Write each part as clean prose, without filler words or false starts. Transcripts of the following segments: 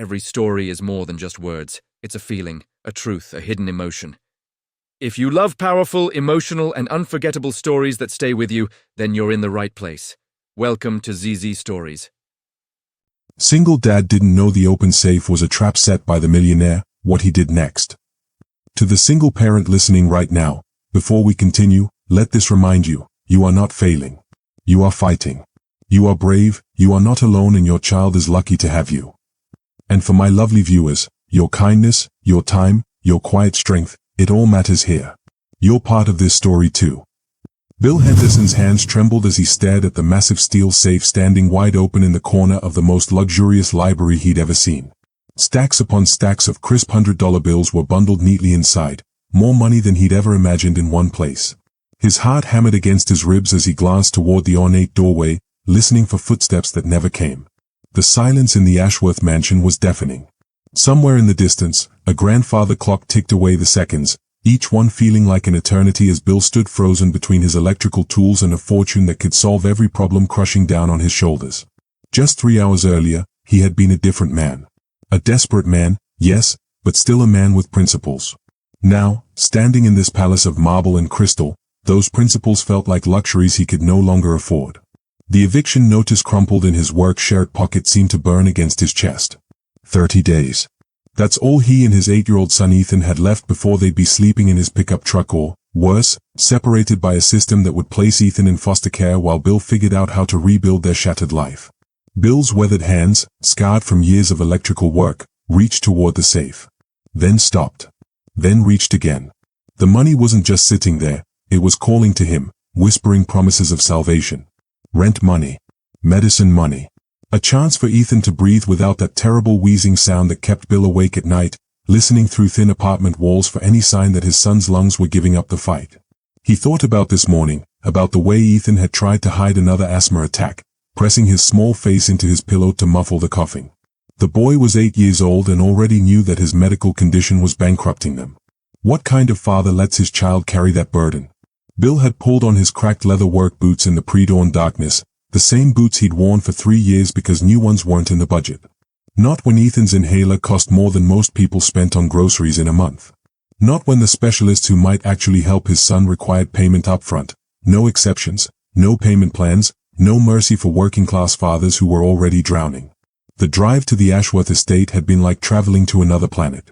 Every story is more than just words. It's a feeling, a truth, a hidden emotion. If you love powerful, emotional, and unforgettable stories that stay with you, then you're in the right place. Welcome to ZZ Stories. Single dad didn't know the open safe was a trap set by the millionaire. What he did next. To the single parent listening right now, before we continue, let this remind you, you are not failing. You are fighting. You are brave, you are not alone, and your child is lucky to have you. And for my lovely viewers, your kindness, your time, your quiet strength, it all matters here. You're part of this story too. Bill Henderson's hands trembled as he stared at the massive steel safe standing wide open in the corner of the most luxurious library he'd ever seen. Stacks upon stacks of crisp $100 bills were bundled neatly inside, more money than he'd ever imagined in one place. His heart hammered against his ribs as he glanced toward the ornate doorway, listening for footsteps that never came. The silence in the Ashworth mansion was deafening. Somewhere in the distance, a grandfather clock ticked away the seconds, each one feeling like an eternity as Bill stood frozen between his electrical tools and a fortune that could solve every problem crushing down on his shoulders. Just 3 hours earlier, he had been a different man. A desperate man, yes, but still a man with principles. Now, standing in this palace of marble and crystal, those principles felt like luxuries he could no longer afford. The eviction notice crumpled in his work-shirt pocket seemed to burn against his chest. 30 days. That's all he and his 8-year-old son Ethan had left before they'd be sleeping in his pickup truck or, worse, separated by a system that would place Ethan in foster care while Bill figured out how to rebuild their shattered life. Bill's weathered hands, scarred from years of electrical work, reached toward the safe. Then stopped. Then reached again. The money wasn't just sitting there, it was calling to him, whispering promises of salvation. Rent money. Medicine money. A chance for Ethan to breathe without that terrible wheezing sound that kept Bill awake at night, listening through thin apartment walls for any sign that his son's lungs were giving up the fight. He thought about this morning, about the way Ethan had tried to hide another asthma attack, pressing his small face into his pillow to muffle the coughing. The boy was 8 years old and already knew that his medical condition was bankrupting them. What kind of father lets his child carry that burden? Bill had pulled on his cracked leather work boots in the pre-dawn darkness, the same boots he'd worn for 3 years because new ones weren't in the budget. Not when Ethan's inhaler cost more than most people spent on groceries in a month. Not when the specialist who might actually help his son required payment upfront, no exceptions, no payment plans, no mercy for working-class fathers who were already drowning. The drive to the Ashworth estate had been like traveling to another planet.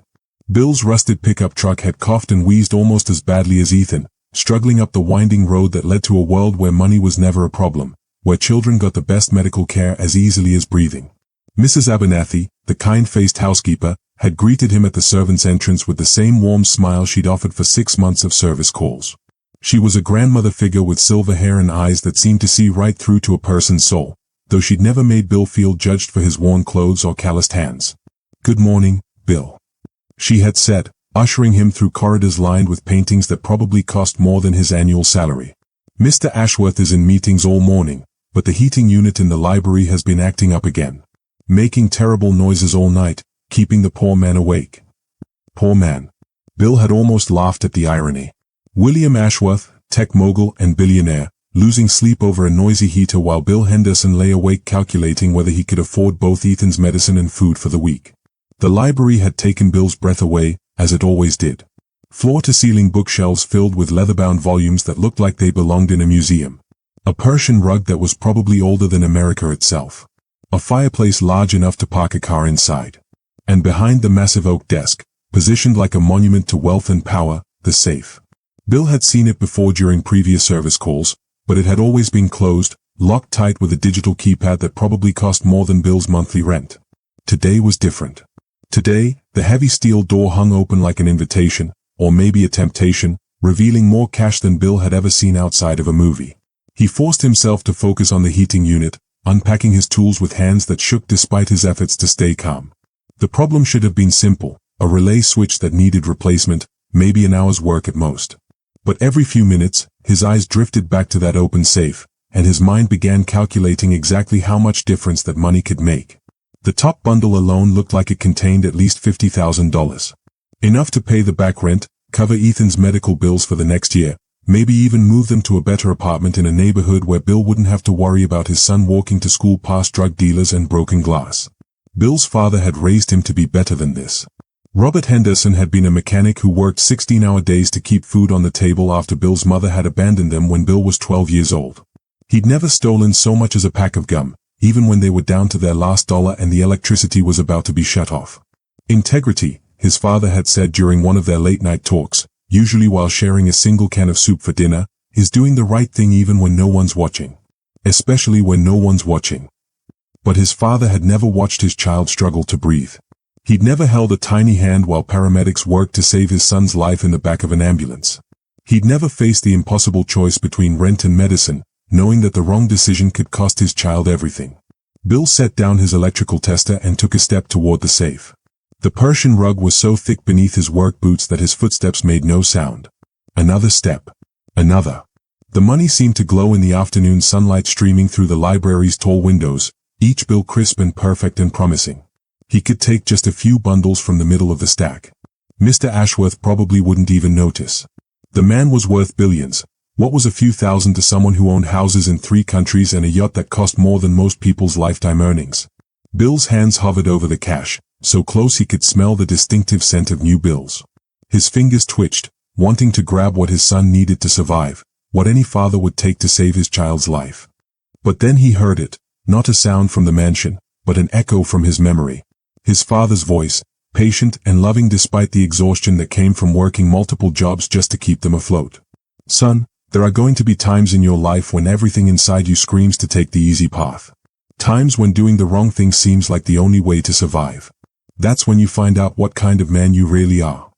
Bill's rusted pickup truck had coughed and wheezed almost as badly as Ethan, struggling up the winding road that led to a world where money was never a problem, where children got the best medical care as easily as breathing. Mrs. Abernathy, the kind-faced housekeeper, had greeted him at the servants' entrance with the same warm smile she'd offered for 6 months of service calls. She was a grandmother figure with silver hair and eyes that seemed to see right through to a person's soul, though she'd never made Bill feel judged for his worn clothes or calloused hands. "Good morning, Bill," she had said, ushering him through corridors lined with paintings that probably cost more than his annual salary. "Mr. Ashworth is in meetings all morning, but the heating unit in the library has been acting up again. Making terrible noises all night, keeping the poor man awake." Poor man. Bill had almost laughed at the irony. William Ashworth, tech mogul and billionaire, losing sleep over a noisy heater while Bill Henderson lay awake calculating whether he could afford both Ethan's medicine and food for the week. The library had taken Bill's breath away, as it always did. Floor-to-ceiling bookshelves filled with leather-bound volumes that looked like they belonged in a museum. A Persian rug that was probably older than America itself. A fireplace large enough to park a car inside. And behind the massive oak desk, positioned like a monument to wealth and power, the safe. Bill had seen it before during previous service calls, but it had always been closed, locked tight with a digital keypad that probably cost more than Bill's monthly rent. Today was different. Today, the heavy steel door hung open like an invitation, or maybe a temptation, revealing more cash than Bill had ever seen outside of a movie. He forced himself to focus on the heating unit, unpacking his tools with hands that shook despite his efforts to stay calm. The problem should have been simple, a relay switch that needed replacement, maybe an hour's work at most. But every few minutes, his eyes drifted back to that open safe, and his mind began calculating exactly how much difference that money could make. The top bundle alone looked like it contained at least $50,000. Enough to pay the back rent, cover Ethan's medical bills for the next year, maybe even move them to a better apartment in a neighborhood where Bill wouldn't have to worry about his son walking to school past drug dealers and broken glass. Bill's father had raised him to be better than this. Robert Henderson had been a mechanic who worked 16-hour days to keep food on the table after Bill's mother had abandoned them when Bill was 12 years old. He'd never stolen so much as a pack of gum, even when they were down to their last dollar and the electricity was about to be shut off. Integrity, his father had said during one of their late-night talks, usually while sharing a single can of soup for dinner, is doing the right thing even when no one's watching. Especially when no one's watching. But his father had never watched his child struggle to breathe. He'd never held a tiny hand while paramedics worked to save his son's life in the back of an ambulance. He'd never faced the impossible choice between rent and medicine, knowing that the wrong decision could cost his child everything. Bill set down his electrical tester and took a step toward the safe. The Persian rug was so thick beneath his work boots that his footsteps made no sound. Another step. Another. The money seemed to glow in the afternoon sunlight streaming through the library's tall windows, each bill crisp and perfect and promising. He could take just a few bundles from the middle of the stack. Mr. Ashworth probably wouldn't even notice. The man was worth billions. What was a few thousand to someone who owned houses in 3 countries and a yacht that cost more than most people's lifetime earnings? Bill's hands hovered over the cash, so close he could smell the distinctive scent of new bills. His fingers twitched, wanting to grab what his son needed to survive, what any father would take to save his child's life. But then he heard it, not a sound from the mansion, but an echo from his memory. His father's voice, patient and loving despite the exhaustion that came from working multiple jobs just to keep them afloat. Son, there are going to be times in your life when everything inside you screams to take the easy path. Times when doing the wrong thing seems like the only way to survive. That's when you find out what kind of man you really are.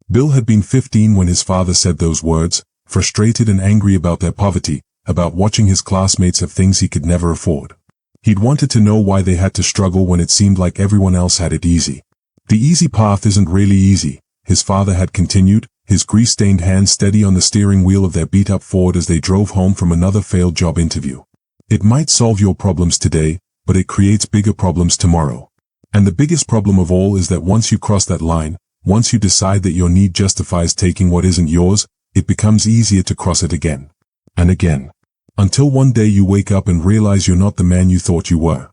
Bill had been 15 when his father said those words, frustrated and angry about their poverty, about watching his classmates have things he could never afford. He'd wanted to know why they had to struggle when it seemed like everyone else had it easy. The easy path isn't really easy, his father had continued, his grease-stained hands steady on the steering wheel of their beat-up Ford as they drove home from another failed job interview. It might solve your problems today, but it creates bigger problems tomorrow. And the biggest problem of all is that once you cross that line, once you decide that your need justifies taking what isn't yours, it becomes easier to cross it again. And again. Until one day you wake up and realize you're not the man you thought you were.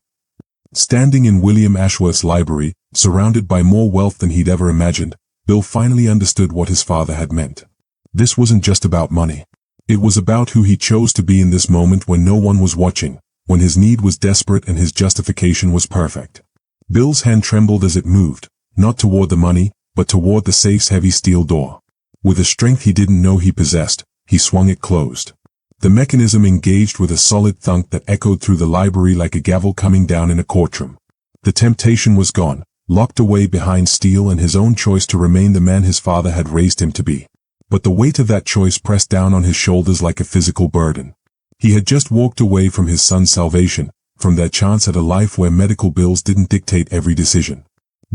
Standing in William Ashworth's library, surrounded by more wealth than he'd ever imagined, Bill finally understood what his father had meant. This wasn't just about money. It was about who he chose to be in this moment when no one was watching, when his need was desperate and his justification was perfect. Bill's hand trembled as it moved, not toward the money, but toward the safe's heavy steel door. With a strength he didn't know he possessed, he swung it closed. The mechanism engaged with a solid thunk that echoed through the library like a gavel coming down in a courtroom. The temptation was gone, locked away behind steel and his own choice to remain the man his father had raised him to be. But the weight of that choice pressed down on his shoulders like a physical burden. He had just walked away from his son's salvation, from their chance at a life where medical bills didn't dictate every decision.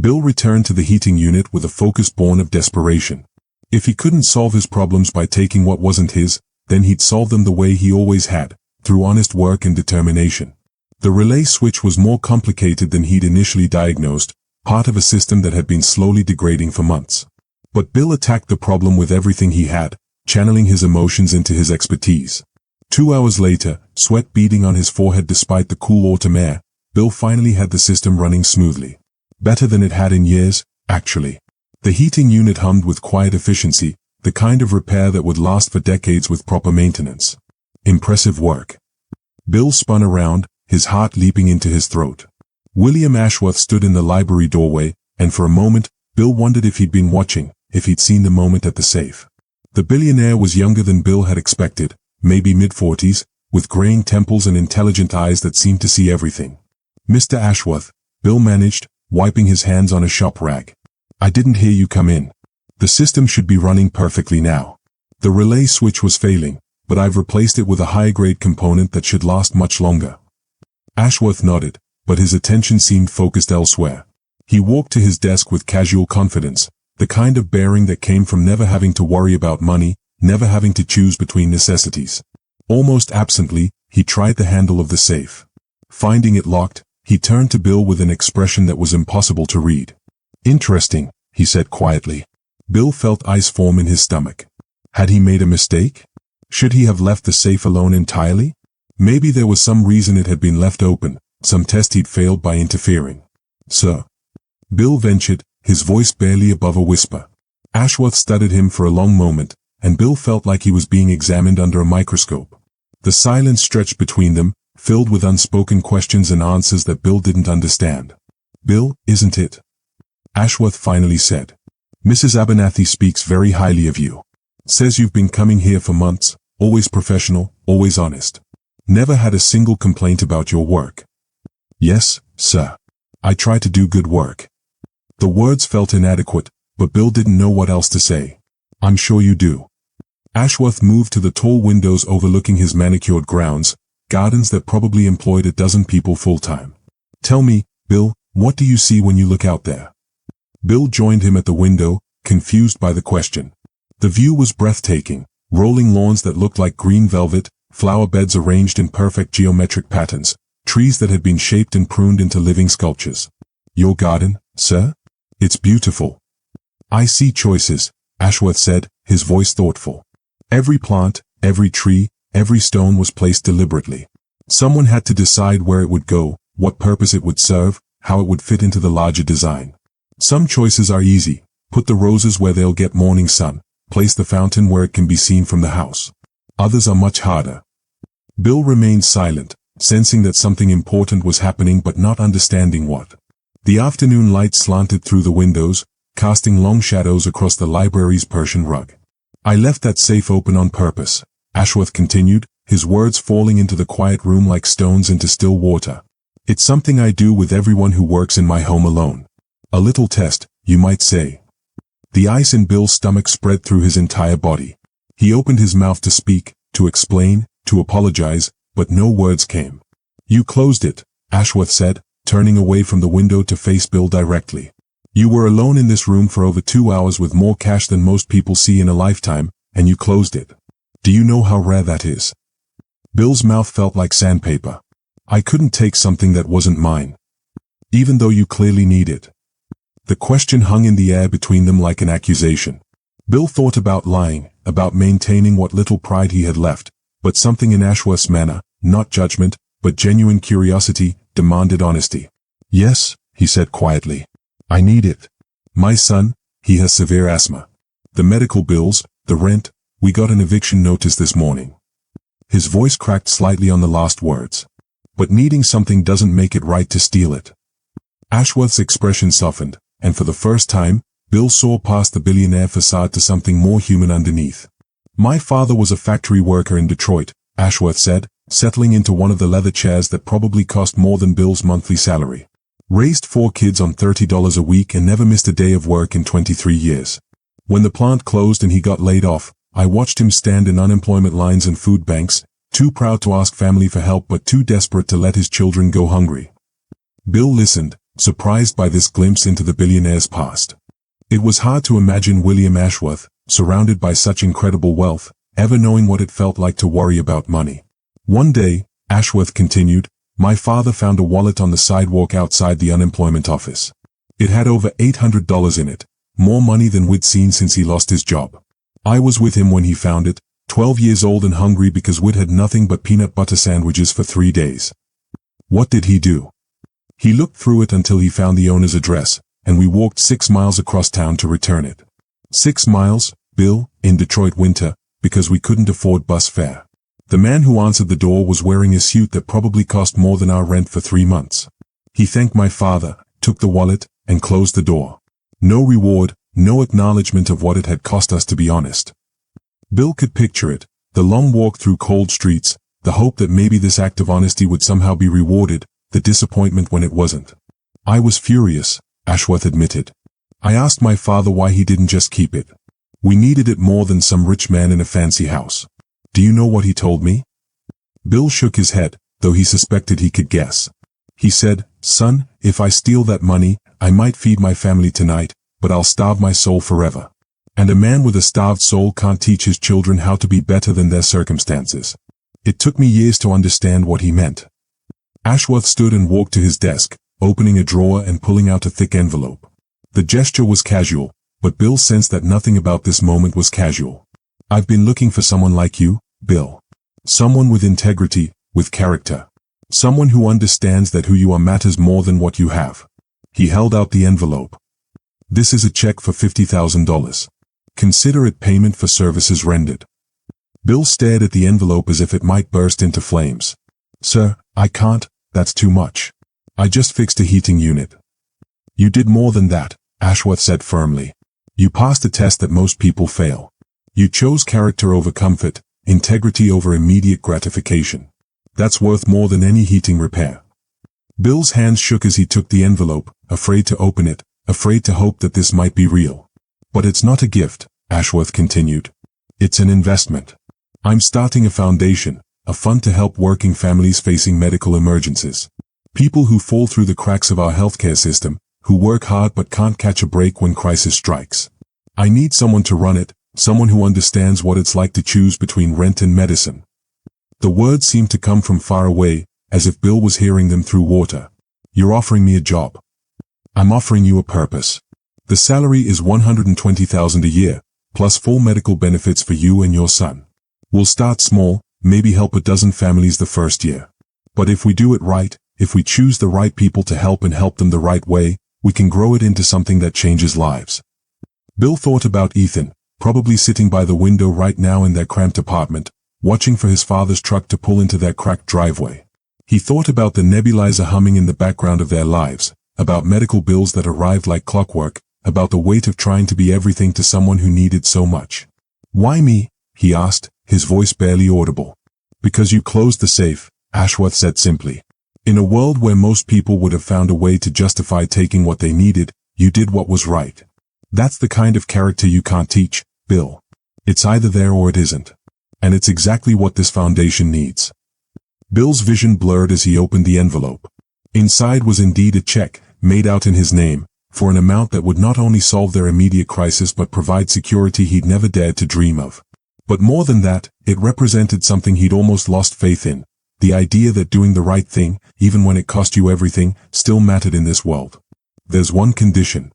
Bill returned to the heating unit with a focus born of desperation. If he couldn't solve his problems by taking what wasn't his, then he'd solve them the way he always had, through honest work and determination. The relay switch was more complicated than he'd initially diagnosed, part of a system that had been slowly degrading for months. But Bill attacked the problem with everything he had, channeling his emotions into his expertise. 2 hours later, sweat beading on his forehead despite the cool autumn air, Bill finally had the system running smoothly. Better than it had in years, actually. The heating unit hummed with quiet efficiency, the kind of repair that would last for decades with proper maintenance. Impressive work. Bill spun around, his heart leaping into his throat. William Ashworth stood in the library doorway, and for a moment, Bill wondered if he'd been watching, if he'd seen the moment at the safe. The billionaire was younger than Bill had expected, maybe mid-40s, with graying temples and intelligent eyes that seemed to see everything. Mr. Ashworth, Bill managed, wiping his hands on a shop rag. I didn't hear you come in. The system should be running perfectly now. The relay switch was failing, but I've replaced it with a high-grade component that should last much longer. Ashworth nodded, but his attention seemed focused elsewhere. He walked to his desk with casual confidence, the kind of bearing that came from never having to worry about money, never having to choose between necessities. Almost absently, he tried the handle of the safe. Finding it locked, he turned to Bill with an expression that was impossible to read. Interesting, he said quietly. Bill felt ice form in his stomach. Had he made a mistake? Should he have left the safe alone entirely? Maybe there was some reason it had been left open, some test he'd failed by interfering. Sir. Bill ventured, his voice barely above a whisper. Ashworth studied him for a long moment, and Bill felt like he was being examined under a microscope. The silence stretched between them, filled with unspoken questions and answers that Bill didn't understand. Bill, isn't it? Ashworth finally said. Mrs. Abernathy speaks very highly of you. Says you've been coming here for months, always professional, always honest. Never had a single complaint about your work. Yes, sir. I try to do good work. The words felt inadequate, but Bill didn't know what else to say. I'm sure you do. Ashworth moved to the tall windows overlooking his manicured grounds, gardens that probably employed a dozen people full-time. Tell me, Bill, what do you see when you look out there? Bill joined him at the window, confused by the question. The view was breathtaking, rolling lawns that looked like green velvet, flower beds arranged in perfect geometric patterns, trees that had been shaped and pruned into living sculptures. Your garden, sir? It's beautiful. I see choices, Ashworth said, his voice thoughtful. Every plant, every tree, every stone was placed deliberately. Someone had to decide where it would go, what purpose it would serve, how it would fit into the larger design. Some choices are easy. Put the roses where they'll get morning sun. Place the fountain where it can be seen from the house. Others are much harder. Bill remained silent, sensing that something important was happening but not understanding what. The afternoon light slanted through the windows, casting long shadows across the library's Persian rug. I left that safe open on purpose, Ashworth continued, his words falling into the quiet room like stones into still water. It's something I do with everyone who works in my home alone. A little test, you might say. The ice in Bill's stomach spread through his entire body. He opened his mouth to speak, to explain, to apologize, but no words came. You closed it, Ashworth said, turning away from the window to face Bill directly. You were alone in this room for over 2 hours with more cash than most people see in a lifetime, and you closed it. Do you know how rare that is? Bill's mouth felt like sandpaper. I couldn't take something that wasn't mine. Even though you clearly need it. The question hung in the air between them like an accusation. Bill thought about lying, about maintaining what little pride he had left, but something in Ashworth's manner, not judgment, but genuine curiosity, demanded honesty. Yes, he said quietly. I need it. My son, he has severe asthma. The medical bills, the rent, we got an eviction notice this morning. His voice cracked slightly on the last words. But needing something doesn't make it right to steal it. Ashworth's expression softened, and for the first time, Bill saw past the billionaire facade to something more human underneath. My father was a factory worker in Detroit, Ashworth said, settling into one of the leather chairs that probably cost more than Bill's monthly salary. Raised 4 kids on $30 a week and never missed a day of work in 23 years. When the plant closed and he got laid off, I watched him stand in unemployment lines and food banks, too proud to ask family for help but too desperate to let his children go hungry. Bill listened, surprised by this glimpse into the billionaire's past. It was hard to imagine William Ashworth, surrounded by such incredible wealth, ever knowing what it felt like to worry about money. One day, Ashworth continued, my father found a wallet on the sidewalk outside the unemployment office. It had over $800 in it, more money than we'd seen since he lost his job. I was with him when he found it, 12 years old and hungry because we'd had nothing but peanut butter sandwiches for 3 days. What did he do? He looked through it until he found the owner's address, and we walked 6 miles across town to return it. 6 miles, Bill, in Detroit winter, because we couldn't afford bus fare. The man who answered the door was wearing a suit that probably cost more than our rent for 3 months. He thanked my father, took the wallet, and closed the door. No reward, no acknowledgement of what it had cost us to be honest. Bill could picture it, the long walk through cold streets, the hope that maybe this act of honesty would somehow be rewarded, the disappointment when it wasn't. I was furious, Ashworth admitted. I asked my father why he didn't just keep it. We needed it more than some rich man in a fancy house. Do you know what he told me? Bill shook his head, though he suspected he could guess. He said, son, if I steal that money, I might feed my family tonight, but I'll starve my soul forever. And a man with a starved soul can't teach his children how to be better than their circumstances. It took me years to understand what he meant. Ashworth stood and walked to his desk, opening a drawer and pulling out a thick envelope. The gesture was casual, but Bill sensed that nothing about this moment was casual. I've been looking for someone like you, Bill. Someone with integrity, with character. Someone who understands that who you are matters more than what you have. He held out the envelope. "This is a check for $50,000. Consider it payment for services rendered." Bill stared at the envelope as if it might burst into flames. "Sir, I can't, that's too much. I just fixed a heating unit." "You did more than that," Ashworth said firmly. "You passed a test that most people fail. You chose character over comfort, integrity over immediate gratification. That's worth more than any heating repair." Bill's hands shook as he took the envelope, afraid to open it, afraid to hope that this might be real. "But it's not a gift," Ashworth continued. "It's an investment. I'm starting a foundation, a fund to help working families facing medical emergencies. People who fall through the cracks of our healthcare system, who work hard but can't catch a break when crisis strikes. I need someone to run it, someone who understands what it's like to choose between rent and medicine." The words seemed to come from far away, as if Bill was hearing them through water. "You're offering me a job. I'm offering you a purpose. The salary is $120,000 a year, plus full medical benefits for you and your son. We'll start small, maybe help a dozen families the first year. But if we do it right, if we choose the right people to help and help them the right way, we can grow it into something that changes lives." Bill thought about Ethan, probably sitting by the window right now in their cramped apartment, watching for his father's truck to pull into their cracked driveway. He thought about the nebulizer humming in the background of their lives, about medical bills that arrived like clockwork, about the weight of trying to be everything to someone who needed so much. "Why me?" he asked, his voice barely audible. "Because you closed the safe," Ashworth said simply. "In a world where most people would have found a way to justify taking what they needed, you did what was right. That's the kind of character you can't teach, Bill. It's either there or it isn't. And it's exactly what this foundation needs." Bill's vision blurred as he opened the envelope. Inside was indeed a check, made out in his name, for an amount that would not only solve their immediate crisis but provide security he'd never dared to dream of. But more than that, it represented something he'd almost lost faith in, the idea that doing the right thing, even when it cost you everything, still mattered in this world. "There's one condition,"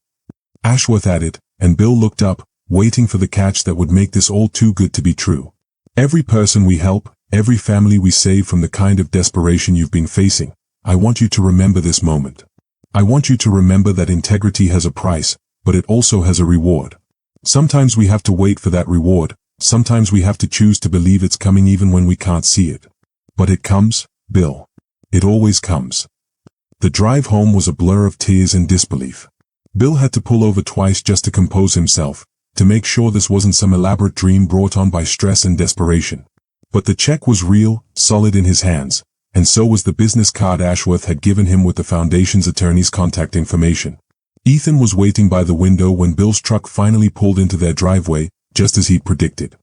Ashworth added, and Bill looked up, waiting for the catch that would make this all too good to be true. "Every person we help, every family we save from the kind of desperation you've been facing, I want you to remember this moment. I want you to remember that integrity has a price, but it also has a reward. Sometimes we have to wait for that reward, sometimes we have to choose to believe it's coming even when we can't see it. But it comes, Bill. It always comes." The drive home was a blur of tears and disbelief. Bill had to pull over twice just to compose himself, to make sure this wasn't some elaborate dream brought on by stress and desperation. But the check was real, solid in his hands, and so was the business card Ashworth had given him with the foundation's attorney's contact information. Ethan was waiting by the window when Bill's truck finally pulled into their driveway, just as he'd predicted.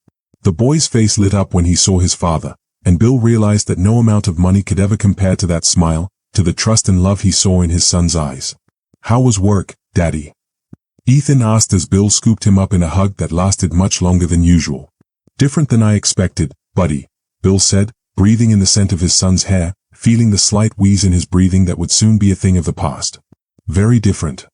The boy's face lit up when he saw his father, and Bill realized that no amount of money could ever compare to that smile, to the trust and love he saw in his son's eyes. "How was work, Daddy?" Ethan asked as Bill scooped him up in a hug that lasted much longer than usual. "Different than I expected, buddy," Bill said, breathing in the scent of his son's hair, feeling the slight wheeze in his breathing that would soon be a thing of the past. "Very different."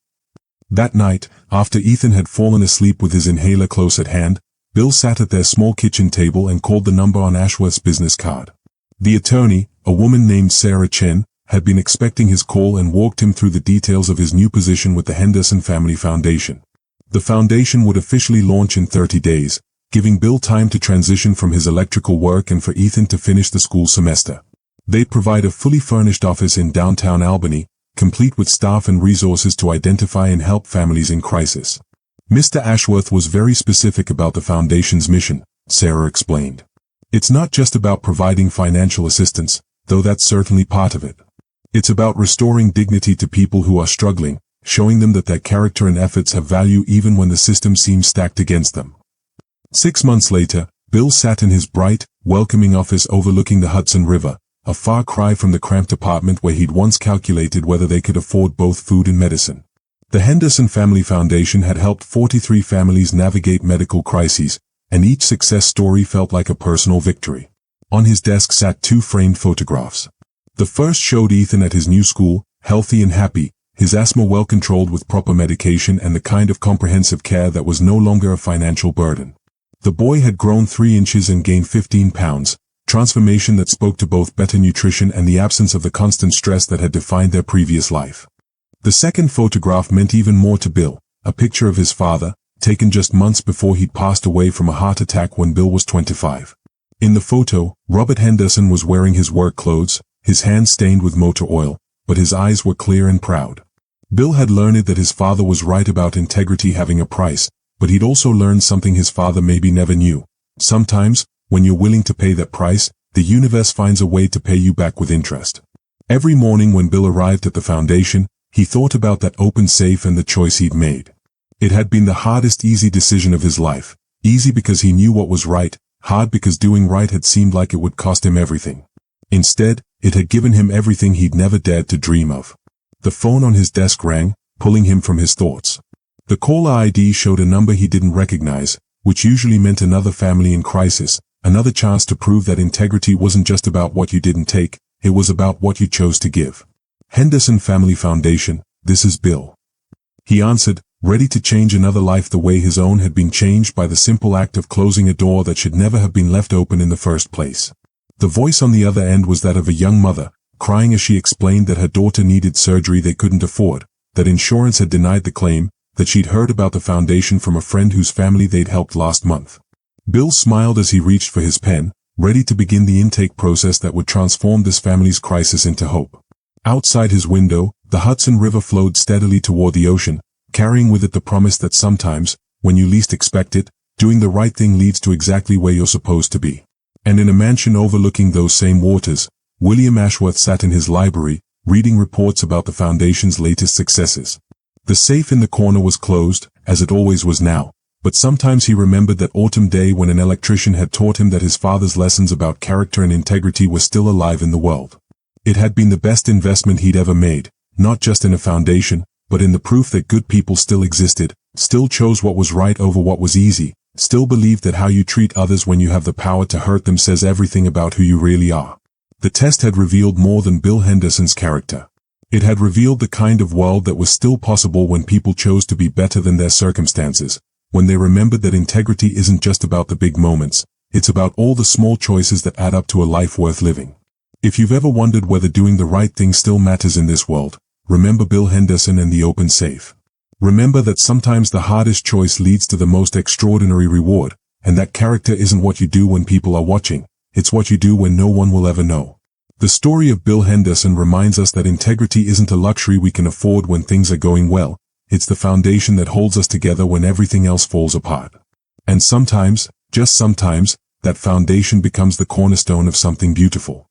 That night, after Ethan had fallen asleep with his inhaler close at hand, Bill sat at their small kitchen table and called the number on Ashworth's business card. The attorney, a woman named Sarah Chen, had been expecting his call and walked him through the details of his new position with the Henderson Family Foundation. The foundation would officially launch in 30 days, giving Bill time to transition from his electrical work and for Ethan to finish the school semester. They'd provide a fully furnished office in downtown Albany, complete with staff and resources to identify and help families in crisis. Mr. Ashworth was very specific about the foundation's mission, Sarah explained. "It's not just about providing financial assistance, though that's certainly part of it. It's about restoring dignity to people who are struggling, showing them that their character and efforts have value even when the system seems stacked against them." 6 months later, Bill sat in his bright, welcoming office overlooking the Hudson River, a far cry from the cramped apartment where he'd once calculated whether they could afford both food and medicine. The Henderson Family Foundation had helped 43 families navigate medical crises, and each success story felt like a personal victory. On his desk sat 2 framed photographs. The first showed Ethan at his new school, healthy and happy, his asthma well controlled with proper medication and the kind of comprehensive care that was no longer a financial burden. The boy had grown 3 inches and gained 15 pounds, transformation that spoke to both better nutrition and the absence of the constant stress that had defined their previous life. The second photograph meant even more to Bill, a picture of his father, taken just months before he'd passed away from a heart attack when Bill was 25. In the photo, Robert Henderson was wearing his work clothes, his hands stained with motor oil, but his eyes were clear and proud. Bill had learned that his father was right about integrity having a price, but he'd also learned something his father maybe never knew. Sometimes, when you're willing to pay that price, the universe finds a way to pay you back with interest. Every morning when Bill arrived at the foundation, he thought about that open safe and the choice he'd made. It had been the hardest easy decision of his life. Easy because he knew what was right, hard because doing right had seemed like it would cost him everything. Instead, it had given him everything he'd never dared to dream of. The phone on his desk rang, pulling him from his thoughts. The caller ID showed a number he didn't recognize, which usually meant another family in crisis, another chance to prove that integrity wasn't just about what you didn't take, it was about what you chose to give. Henderson Family Foundation, this is Bill. He answered, ready to change another life the way his own had been changed by the simple act of closing a door that should never have been left open in the first place. The voice on the other end was that of a young mother, crying as she explained that her daughter needed surgery they couldn't afford, that insurance had denied the claim, that she'd heard about the foundation from a friend whose family they'd helped last month. Bill smiled as he reached for his pen, ready to begin the intake process that would transform this family's crisis into hope. Outside his window, the Hudson River flowed steadily toward the ocean, carrying with it the promise that sometimes, when you least expect it, doing the right thing leads to exactly where you're supposed to be. And in a mansion overlooking those same waters, William Ashworth sat in his library, reading reports about the foundation's latest successes. The safe in the corner was closed, as it always was now, but sometimes he remembered that autumn day when an electrician had taught him that his father's lessons about character and integrity were still alive in the world. It had been the best investment he'd ever made, not just in a foundation, but in the proof that good people still existed, still chose what was right over what was easy, still believed that how you treat others when you have the power to hurt them says everything about who you really are. The test had revealed more than Bill Henderson's character. It had revealed the kind of world that was still possible when people chose to be better than their circumstances, when they remembered that integrity isn't just about the big moments, it's about all the small choices that add up to a life worth living. If you've ever wondered whether doing the right thing still matters in this world, remember Bill Henderson and the open safe. Remember that sometimes the hardest choice leads to the most extraordinary reward, and that character isn't what you do when people are watching, it's what you do when no one will ever know. The story of Bill Henderson reminds us that integrity isn't a luxury we can afford when things are going well, it's the foundation that holds us together when everything else falls apart. And sometimes, just sometimes, that foundation becomes the cornerstone of something beautiful.